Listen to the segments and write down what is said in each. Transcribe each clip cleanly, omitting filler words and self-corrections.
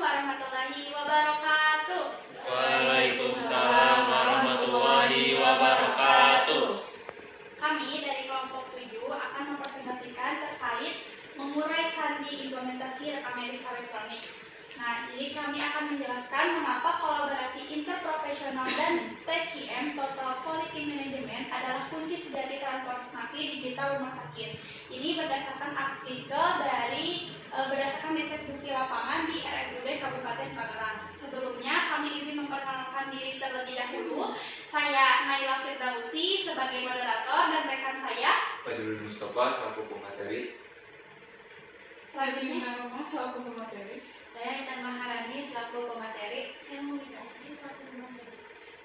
warahmatullahi wabarakatuh. Waalaikumsalam warahmatullahi wabarakatuh. Kami dari kelompok 7 akan mempresentasikan terkait mengurai sandi implementasi rekam medis elektronik. Nah, jadi kami akan menjelaskan mengapa kolaborasi interprofesional dan TQM Total Quality Management adalah kunci sejati transformasi digital rumah sakit. Ini berdasarkan artikel berdasarkan riset bukti lapangan di RSUD Kabupaten Tangerang. Sebelumnya kami ingin memperkenalkan diri terlebih dahulu. Saya Naila Firdausi sebagai moderator dan rekan saya Fajrul Mustafa selaku pemateri. selanjutnya selaku pemateri. Saya Intan Maharani selaku pemateri. Saya Mumita Asri selaku pemateri.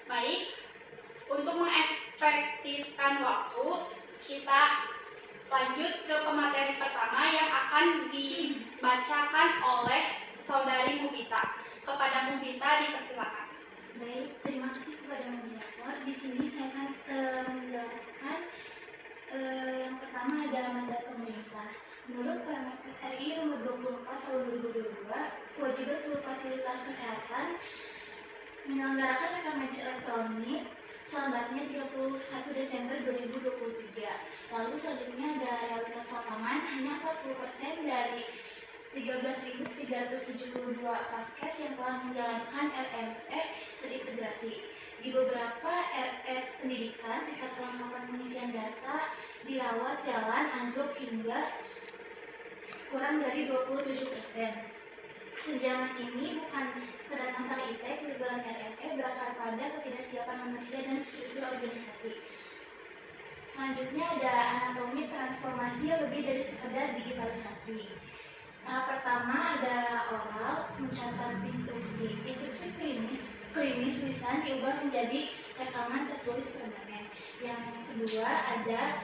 Baik, untuk mengefektifkan waktu, kita lanjut ke pemateri pertama yang akan dibacakan oleh Saudari Mubita. Kepada Mubita dipersilakan. Baik, terima kasih kepada moderator. Di sini saya akan menjelaskan yang pertama ada mandat pemerintah. Menurut Permenkes RI nomor 24 tahun 2022, kewajiban seluruh fasilitas kesehatan menyelenggarakan rekam medis elektronik selambatnya 31 Desember 2023. Lalu selanjutnya ada realitas lapangan, hanya 40% dari 13.372 paskes yang telah menjalankan RMP terintegrasi. Di beberapa RS pendidikan, tingkat kelengkapan pengisian data dirawat jalan anjlok hingga kurang dari 27%. Senjaman ini bukan sekedar masalah IT, kegagalan RMP berakar pada ketidaksiapan manusia dan struktur organisasi. Selanjutnya ada anatomi transformasi yang lebih dari sekedar digitalisasi. Tahap pertama ada oral, mencatat instruksi klinis lisan diubah menjadi rekaman tertulis permanen. Yang kedua ada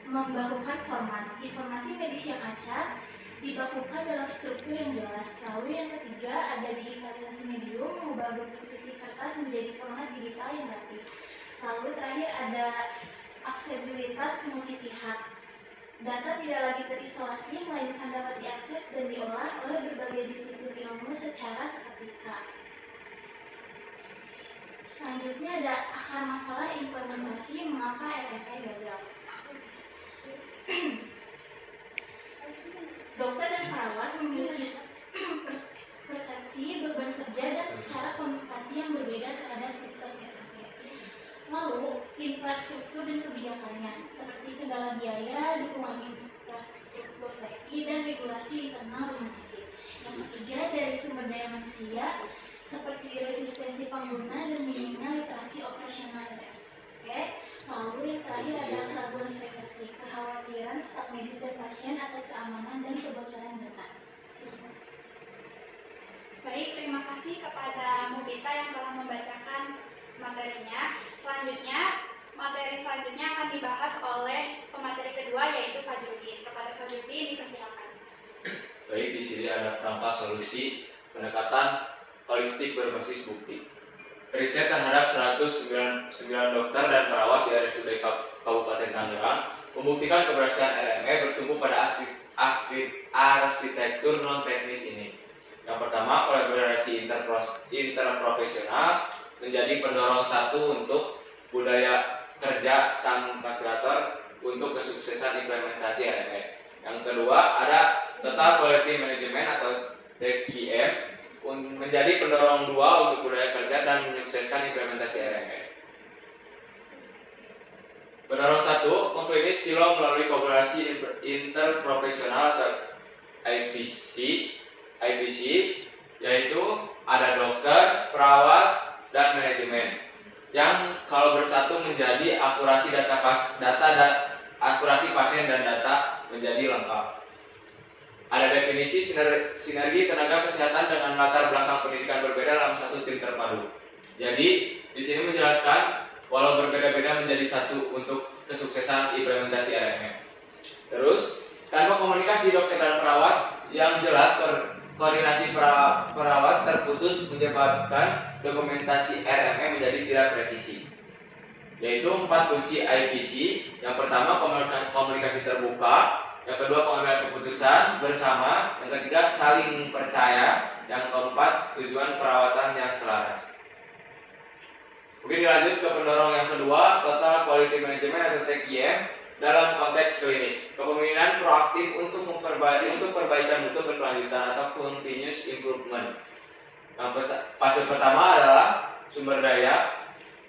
membakukan format, informasi medis yang acak dibakukan dalam struktur yang jelas. Lalu yang ketiga ada digitalisasi medium, mengubah bentuk fisik kertas menjadi format digital yang rapi. Lalu terakhir ada aksesibilitas multi pihak. Data tidak lagi terisolasi, melainkan dapat diakses dan diolah oleh berbagai disiplin ilmu secara seketika. Selanjutnya ada akar masalah implementasi mengapa RMP gagal. Dokter dan perawat memiliki persepsi beban kerja dan cara komunikasi yang berbeda terhadap sistem RMP. Lalu, infrastruktur dan kebijakannya, seperti kendala biaya, dukungan infrastruktur TI, dan regulasi internal rumah sakit. Yang ketiga, dari sumber daya manusia, seperti resistensi pengguna dan minimnya literasi operasional RMP. Lalu yang terakhir adalah keraguan privasi, kekhawatiran staf medis dan pasien atas keamanan dan kebocoran data. Baik, terima kasih kepada Mubita yang telah membacakan materinya. Selanjutnya, materi selanjutnya akan dibahas oleh pemateri kedua yaitu Fajrudin. Kepada Fajrudin dipersilakan. Baik, di sini ada kerangka solusi pendekatan holistik berbasis bukti. Riset terhadap 109 dokter dan perawat di RSUD Kabupaten Tangerang membuktikan keberhasilan RME bertumbuh pada arsitektur non-teknis ini. Yang pertama, kolaborasi interprofesional menjadi pendorong satu untuk budaya kerja sang fasilitator untuk kesuksesan implementasi RME. Yang kedua, ada Total Quality Management atau TQM menjadi pendorong dua untuk budaya kerja dan menyukseskan implementasi RME. Pendorong satu, pengklinis silo melalui kolaborasi interprofesional atau IPC, yaitu ada dokter, perawat, dan manajemen yang kalau bersatu menjadi akurasi akurasi pasien dan data menjadi lengkap. Ada definisi sinergi tenaga kesehatan dengan latar belakang pendidikan berbeda dalam satu tim terpadu. Jadi di sini menjelaskan walau berbeda-beda menjadi satu untuk kesuksesan implementasi RME. Terus tanpa komunikasi dokter dan perawat yang jelas, koordinasi perawat terputus menyebabkan dokumentasi RME menjadi tidak presisi. Yaitu 4 kunci IPC. Yang pertama komunikasi terbuka, yang kedua pengambilan keputusan bersama, yang ketiga saling percaya, yang keempat tujuan perawatan yang selaras. Oke, dilanjut ke pendorong yang kedua, Total Quality Management atau TQM dalam konteks klinis. Kepemimpinan proaktif untuk perbaikan mutu berkelanjutan atau continuous improvement. Fase pertama adalah sumber daya,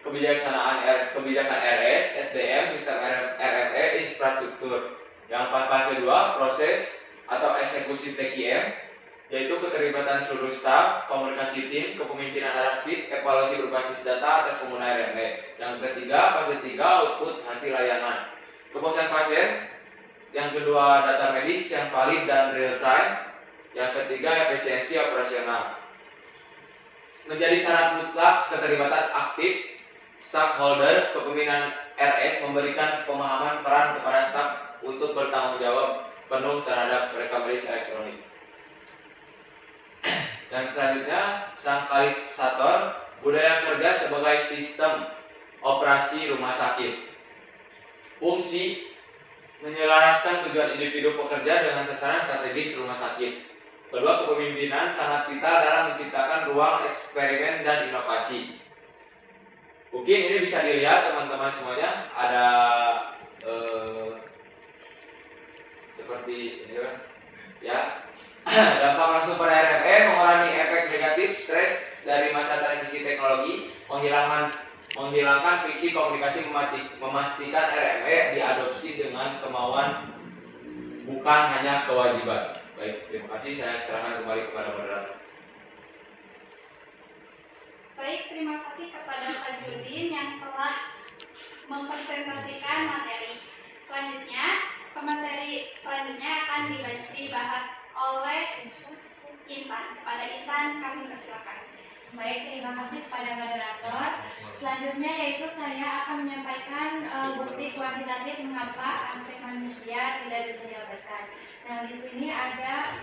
kebijakan RS, SDM, sistem RME, infrastruktur. Yang fase 2, proses atau eksekusi TQM, yaitu keterlibatan seluruh staf, komunikasi tim, kepemimpinan adaptif, evaluasi berbasis data atas penggunaan RME. Yang ketiga, fase 3, output hasil layanan. Kepuasan pasien. Yang kedua, data medis yang valid dan real time. Yang ketiga, efisiensi operasional. Menjadi syarat mutlak keterlibatan aktif stakeholder, kepemimpinan RS memberikan pemahaman peran kepada staf untuk bertanggung jawab penuh terhadap rekam medis elektronik. Dan selanjutnya, sang katalisator budaya kerja sebagai sistem operasi rumah sakit. Fungsi menyelaraskan tujuan individu pekerja dengan sasaran strategis rumah sakit. Kedua, kepemimpinan sangat vital dalam menciptakan ruang eksperimen dan inovasi. Mungkin ini bisa dilihat teman-teman semuanya, ada seperti ini ya. Dampak langsung pada RME, mengurangi efek negatif stres dari masa transisi teknologi, menghilangkan friksi komunikasi, memastikan RME diadopsi dengan kemauan bukan hanya kewajiban. Baik, terima kasih. Saya serahkan kembali kepada moderator. Baik, terima kasih kepada Pak Jurdin yang telah mempresentasikan materi. Materi selanjutnya akan dibahas oleh Intan. Kepada Intan kami persilakan. Baik, terima kasih kepada moderator. Selanjutnya yaitu saya akan menyampaikan bukti kuantitatif mengapa aspek manusia tidak bisa diabaikan. Nah, di sini ada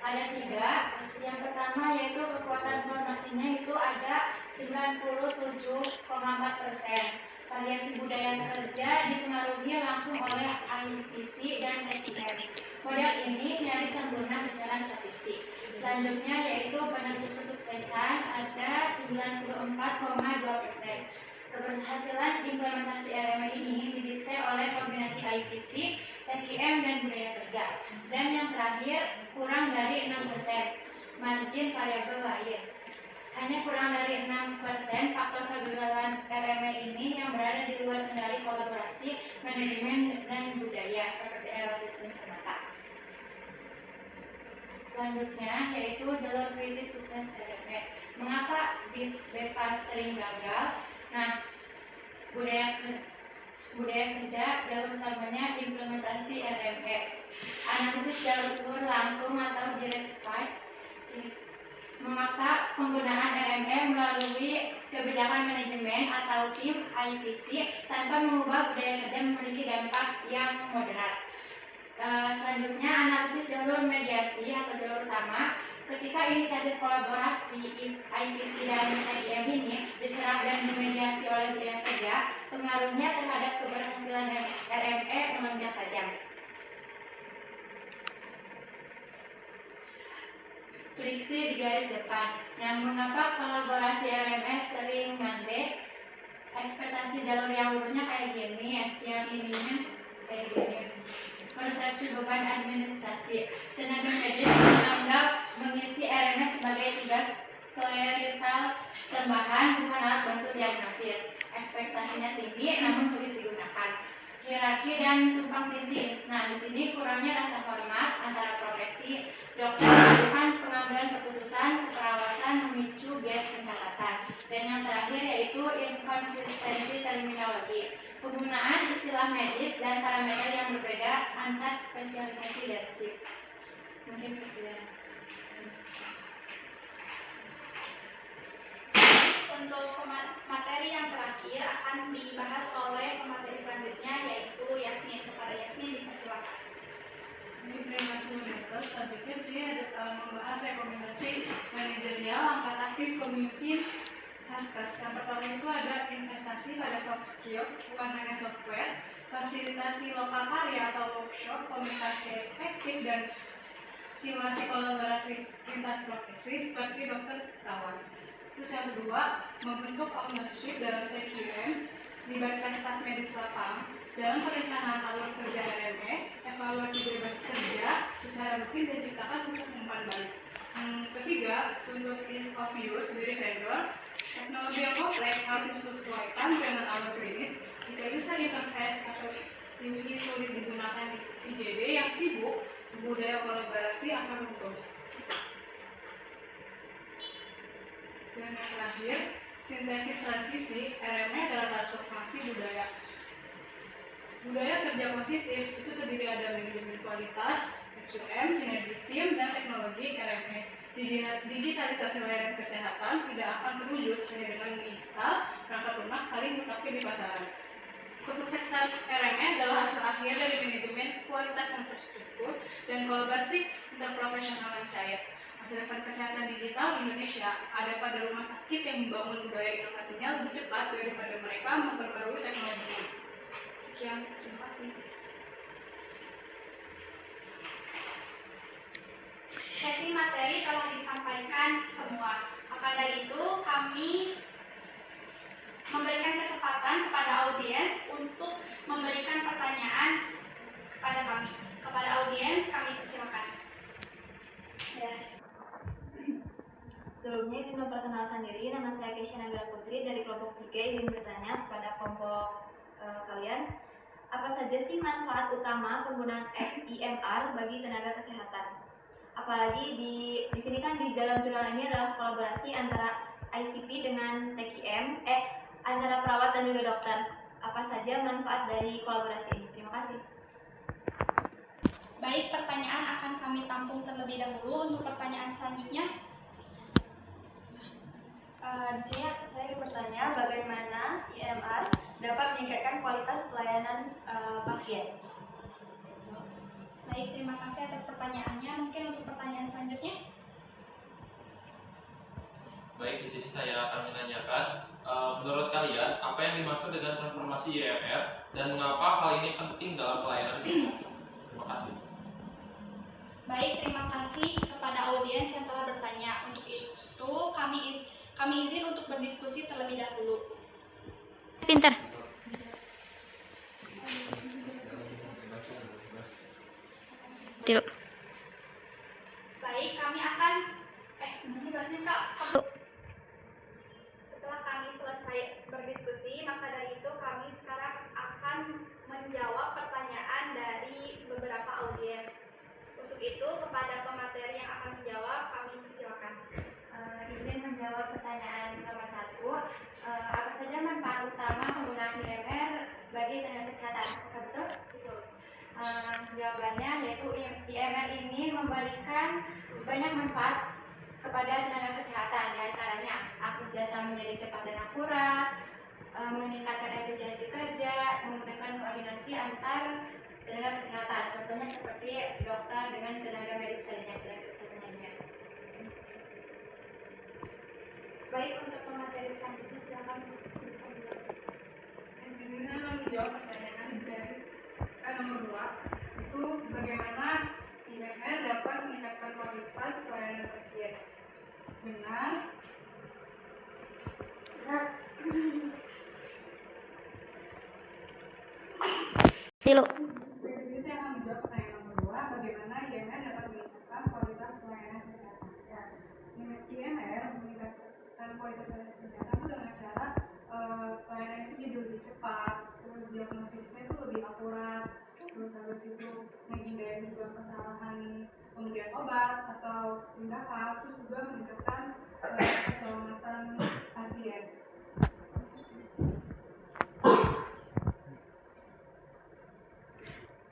3. Yang pertama yaitu kekuatan fondasinya itu ada 97,4%. Variasi budaya kerja dipengaruhi langsung oleh IPC dan TQM. Model ini nyaris sempurna secara statistik. Selanjutnya yaitu penentu kesuksesan ada 94,2%. Keberhasilan implementasi RME ini didikte oleh kombinasi IPC, TQM, dan budaya kerja. Dan yang terakhir, kurang dari 6% margin variabel lain. Hanya kurang dari 6% faktor kegagalan RME ini yang berada di luar kendali kolaborasi, manajemen, dan budaya seperti error sistem semata. Selanjutnya yaitu jalur kritis sukses RME. Mengapa BPAS sering gagal? Nah, budaya kerja jalur utamanya implementasi RME. Analisis jalur langsung atau direct fight memaksa penggunaan RME melalui kebijakan manajemen atau tim IPC tanpa mengubah budaya kerja memiliki dampak yang moderat. Selanjutnya analisis jalur mediasi atau jalur utama. Ketika inisiatif kolaborasi IPC dan TQM ini diserap dan dimediasi oleh budaya kerja, pengaruhnya terhadap keberhasilan RME melonjak tajam. Friksi di garis depan. Nah, mengapa kolaborasi RME sering mandek? Ekspektasi jalur yang lurusnya kayak gini ya, yang ininya kayak gini. Persepsi beban administrasi. Tenaga medis menganggap mengisi RME sebagai tugas klerical tambahan bukan alat bantu diagnosis. Ekspektasinya tinggi namun sulit digunakan. Hierarki dan tumpang tindih. Nah, di sini kurangnya rasa hormat antara profesi. Dokter melakukan pengambilan keputusan keperawatan memicu bias pencatatan. Dan yang terakhir yaitu inkonsistensi terminologi. Penggunaan istilah medis dan parameter yang berbeda antar spesialisasi dan shift. Mungkin sekian. Untuk materi yang terakhir akan dibahas oleh pemateri selanjutnya yaitu Yasmin. Kepada Yasmin dipersilakan. Terima kasih moderator. Selanjutnya di sini ada membahas rekomendasi manajerial langkah taktis pemimpin Haskes. Yang pertama itu ada investasi pada soft skill, bukan hanya software, fasilitasi lokal karya atau workshop, komunikasi efektif, dan simulasi kolaboratif lintas profesi seperti dokter perawat. Terus yang kedua, membentuk ownership dalam TQM, melibatkan staf medis lapang dalam perencanaan alur kerja RME, evaluasi bebas kerja secara rutin dan ciptakan sistem umpan balik. Yang ketiga, tuntut ease of use dari vendor, teknologi yang kompleks harus disesuaikan dengan alur klinis. Jika user interface atau ini sulit digunakan di IGD yang sibuk, budaya kolaborasi akan runtuh. Dan yang terakhir, sintesis transisi, RME adalah transformasi budaya. Budaya kerja positif itu terdiri ada manajemen kualitas, TQM, sinergi tim, dan teknologi RME. Digitalisasi layanan kesehatan tidak akan terwujud hanya dengan menginstal perangkat lunak paling mutakhir di pasaran. Kesuksesan RME adalah hasil akhir dari manajemen kualitas yang terstruktur dan kolaborasi interprofesional yang cair. Masa depan kesehatan digital di Indonesia ada pada rumah sakit yang membangun budaya inovasinya lebih cepat daripada mereka memperbarui teknologinya. Sekian, terima kasih. Sesi materi telah disampaikan semua. Maka dari itu kami memberikan kesempatan kepada audiens untuk memberikan pertanyaan kepada kami. Kepada audiens kami persilakan. Ya. Sebelumnya izin memperkenalkan diri, nama saya Keisha Nabila Putri dari kelompok 3. Izin bertanya kepada kelompok kalian, apa saja sih manfaat utama penggunaan IMR bagi tenaga kesehatan? Apalagi di sini kan di dalam jurnal ini adalah kolaborasi antara ICP dengan TQM, antara perawat dan juga dokter. Apa saja manfaat dari kolaborasi ini? Terima kasih. Baik, pertanyaan akan kami tampung terlebih dahulu. Untuk pertanyaan selanjutnya, Di sini saya ingin bertanya bagaimana IMR dapat meningkatkan kualitas pelayanan pasien. baik, terima kasih atas pertanyaannya. Mungkin untuk pertanyaan selanjutnya. Baik, di sini saya akan menanyakan, menurut kalian apa yang dimaksud dengan transformasi IMR dan mengapa hal ini penting dalam pelayanan? Terima kasih. Baik, terima kasih kepada audiens yang telah bertanya. Untuk itu kami izin untuk berdiskusi terlebih dahulu. Pinter. Tiru. Baik, kami akan bahasnya Kak. Setelah kami selesai berdiskusi, maka dari itu kami sekarang akan menjawab pertanyaan dari beberapa audiens. Untuk itu, kepada pemateri yang akan menjawab, kami persilakan. Izin menjawab pertanyaan nomor 1. Apa saja manfaat utama penggunaan IMR bagi tenaga kesehatan? Betul? Betul. Jawabannya yaitu IMR ini memberikan banyak manfaat kepada tenaga kesehatan, diantaranya akses data menjadi cepat dan akurat, meningkatkan efisiensi kerja, memudahkan koordinasi antar tenaga kesehatan, contohnya seperti dokter dengan tenaga medis lainnya. Baik, untuk pemateri selanjutnya silakan. Di sini saya akan menjawab pertanyaan dari nomor 2, itu bagaimana IMR dapat meningkatkan kualitas pelayanan pasien. Benar. Tilu. Di sini saya akan menjawab pertanyaan nomor 2, bagaimana IMR dapat meningkatkan kualitas pelayanan kesehatan. IMR meningkatkan kualitas pelayanan kesehatan itu dengan cara pelayanan itu jadi lebih cepat, terus diagnosisnya itu lebih akurat, terus habis itu menghindari juga kesalahan pemberian obat atau tindakan, terus juga meningkatkan keselamatan pasien.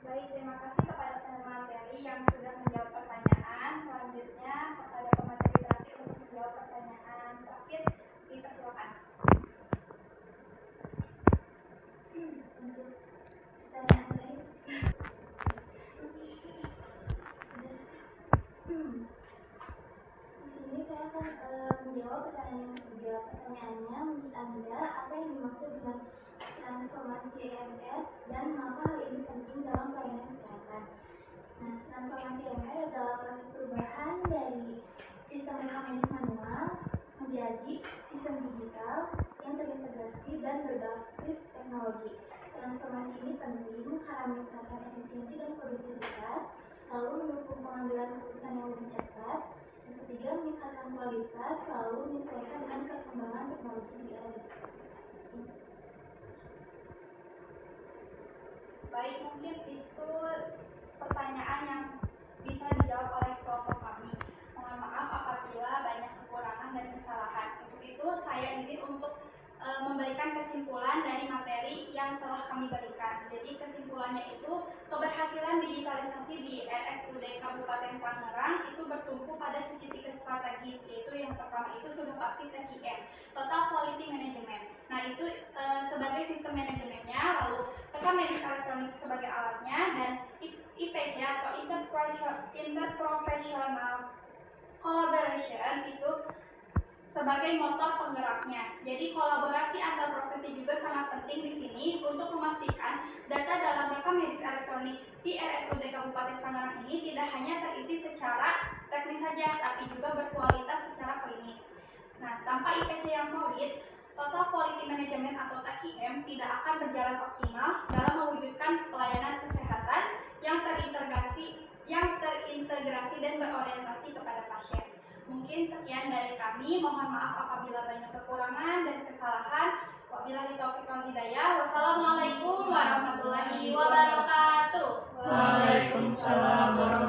Baik, terima kasih kepada pemateri yang sudah menjawab pertanyaan. Selanjutnya kepada pemateri terakhir untuk menjawab pertanyaan terakhir, dipersilakan. Untuk pertanyaan lain. Di sini saya akan menjawab pertanyaan ketiga. Pertanyaannya, menurut Anda apa yang dimaksud dengan transformasi IMR dan mengapa hal ini penting dalam pelayanan kesehatan? Nah, transformasi MR adalah proses perubahan dari sistem rekam medis manual menjadi sistem digital yang terintegrasi dan berbasis teknologi. Transformasi ini penting karena meningkatkan efisiensi dan produktivitas, lalu mendukung pengambilan keputusan yang lebih cepat. Yang ketiga, meningkatkan kualitas, lalu menyesuaikan dengan perkembangan teknologi di era digital. Baik, mungkin itu pertanyaan yang bisa dijawab oleh kelompok kami. Mohon maaf apabila banyak kekurangan dan kesalahan. Untuk itu, saya izin untuk memberikan kesimpulan dari materi yang telah kami berikan. Jadi kesimpulannya itu, keberhasilan digitalisasi di RSUD Kabupaten Tangerang itu bertumpu pada segitiga strategis, yaitu yang pertama itu sudah pasti TQM, Total Quality Management. Nah itu sebagai sistem manajemennya, lalu rekam medis elektronik sebagai alatnya, dan IPC atau Interprofessional Collaboration itu sebagai motor penggeraknya. Jadi kolaborasi antar profesi juga sangat penting di sini untuk memastikan data dalam rekam medis elektronik di RSUD Kabupaten Tangerang ini tidak hanya terisi secara teknis saja, tapi juga berkualitas secara klinis. Nah, tanpa IPC yang solid, Total Quality Management atau TQM tidak akan berjalan optimal dalam mewujudkan pelayanan kesehatan yang terintegrasi dan berorientasi kepada pasien. Mungkin sekian dari kami, mohon maaf apabila banyak kekurangan dan kesalahan. Wabillahi taufiq wal hidayah. Wassalamualaikum warahmatullahi wabarakatuh. Waalaikumsalam warahmatullahi